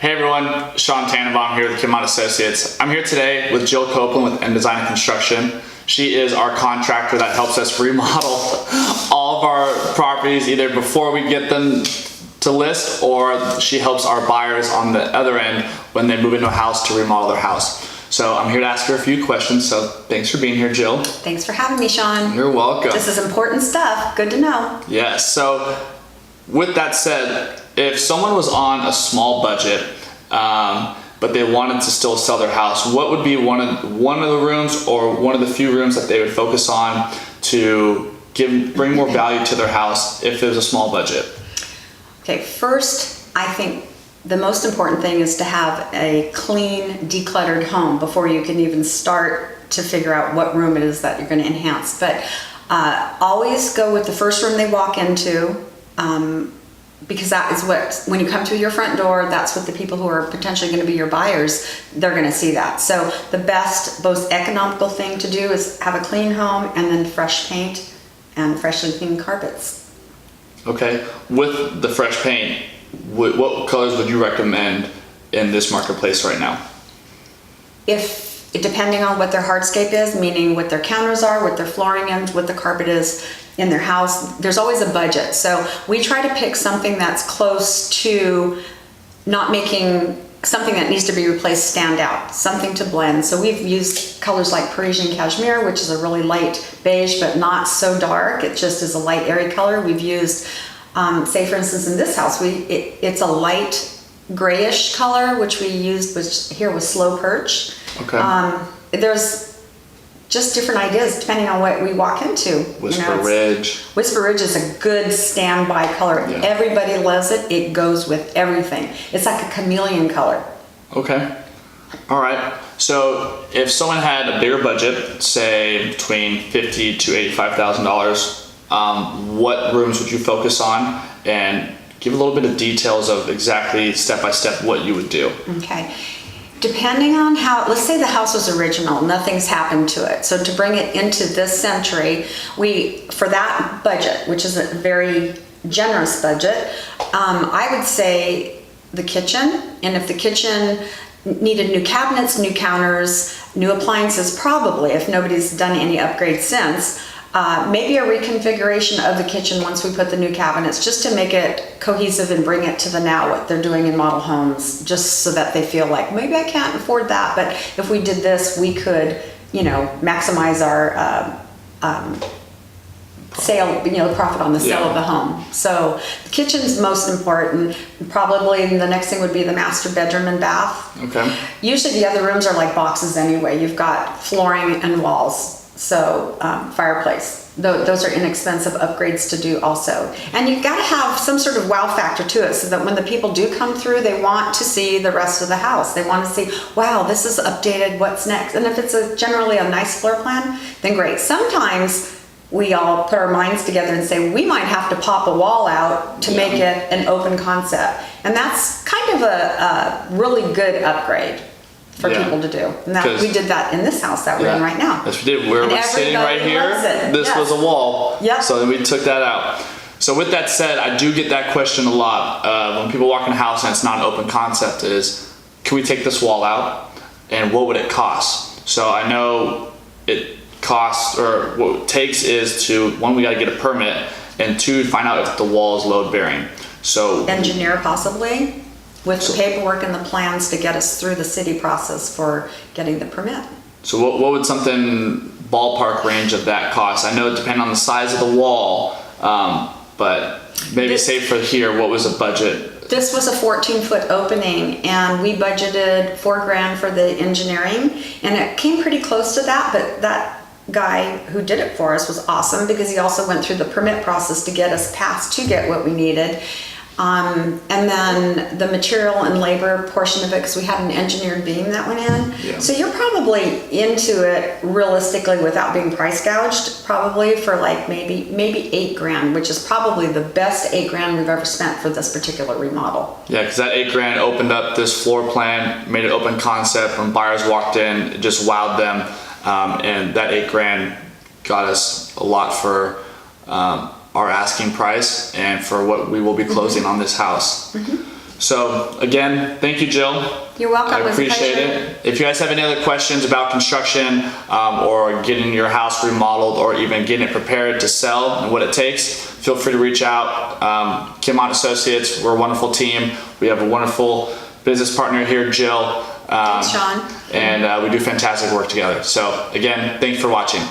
Hey everyone, Sean Tannenbaum here with Copeland Associates. I'm here today with Jill Copeland with End Design and Construction. She is our contractor that helps us remodel all of our properties either before we get them to list, or she helps our buyers on the other end when they move into a house to remodel their house. So I'm here to ask her a few questions, so thanks for being here, Jill. Thanks for having me, Sean. You're welcome. This is important stuff. Good to know. Yes, so with that said, if someone was on a small budget, but they wanted to still sell their house, what would be one of the rooms or one of the few rooms that they would focus on to bring more value to their house if there's a small budget? Okay, first, I think the most important thing is to have a clean, decluttered home before you can even start to figure out what room it is that you're going to enhance. But always go with the first room they walk into, because that is what, when you come through your front door, that's what the people who are potentially going to be your buyers, they're going to see that. So the best, most economical thing to do is have a clean home and then fresh paint and freshly clean carpets. Okay, with the fresh paint, what colors would you recommend in this marketplace right now? Depending on what their hardscape is, meaning what their counters are, what their flooring is, what the carpet is in their house, there's always a budget. So we try to pick something that's close to not making something that needs to be replaced stand out, something to blend. So we've used colors like Parisian Cashmere, which is a really light beige, but not so dark. It just is a light, airy color. We've used, say for instance, in this house, it's a light grayish color, which we used here was Slow Perch. Okay. There's just different ideas depending on what we walk into. Whisper Ridge. Whisper Ridge is a good standby color. Yeah. Everybody loves it. It goes with everything. It's like a chameleon color. Okay. All right. So if someone had a bigger budget, say between $50,000 to $85,000, what rooms would you focus on, and give a little bit of details of exactly step by step what you would do? Okay. Depending on how, let's say the house was original, nothing's happened to it. So to bring it into this century, for that budget, which is a very generous budget, I would say the kitchen. And if the kitchen needed new cabinets, new counters, new appliances, probably, if nobody's done any upgrades since, maybe a reconfiguration of the kitchen once we put the new cabinets, just to make it cohesive and bring it to the now, what they're doing in model homes, just so that they feel like, maybe I can't afford that, but if we did this, we could, maximize our sale, profit on the sale of the home. So the kitchen's most important. Probably the next thing would be the master bedroom and bath. Okay. Usually the other rooms are like boxes anyway. You've got flooring and walls. So fireplace, those are inexpensive upgrades to do also. And you've got to have some sort of wow factor to it so that when the people do come through, they want to see the rest of the house. They want to see, wow, this is updated, what's next? And if it's generally a nice floor plan, then great. Sometimes we all put our minds together and say, we might have to pop a wall out to make it an open concept. And that's kind of a really good upgrade for people to do. And we did that in this house that we're in right now. Yes, we did. We're sitting right here. This was a wall. Yep. So then we took that out. So with that said, I do get that question a lot when people walk in a house and it's not an open concept is, can we take this wall out? And what would it cost? So I know it costs, or what it takes is to, one, we got to get a permit, and two, find out if the wall is load bearing. So engineer possibly, with the paperwork and the plans to get us through the city process for getting the permit. So what would something ballpark range of that cost? I know it depends on the size of the wall, but maybe say for here, what was the budget? This was a 14-foot opening, and we budgeted $4,000 for the engineering, and it came pretty close to that, but that guy who did it for us was awesome because he also went through the permit process to get us past to get what we needed. And then the material and labor portion of it, because we had an engineered beam that went in. Yeah. So you're probably into it realistically without being price gouged, probably for like maybe $8,000, which is probably the best $8,000 we've ever spent for this particular remodel. Yeah, because that $8,000 opened up this floor plan, made it open concept. When buyers walked in, it just wowed them, and that $8,000 got us a lot for our asking price and for what we will be closing on this house. So again, thank you, Jill. You're welcome. I It was a appreciate pleasure. it. If you guys have any other questions about construction or getting your house remodeled or even getting it prepared to sell and what it takes, feel free to reach out. Kim Associates, we're a wonderful team. We have a wonderful business partner here, Jill. Thanks, Sean. And we do fantastic work together. So again, thanks for watching.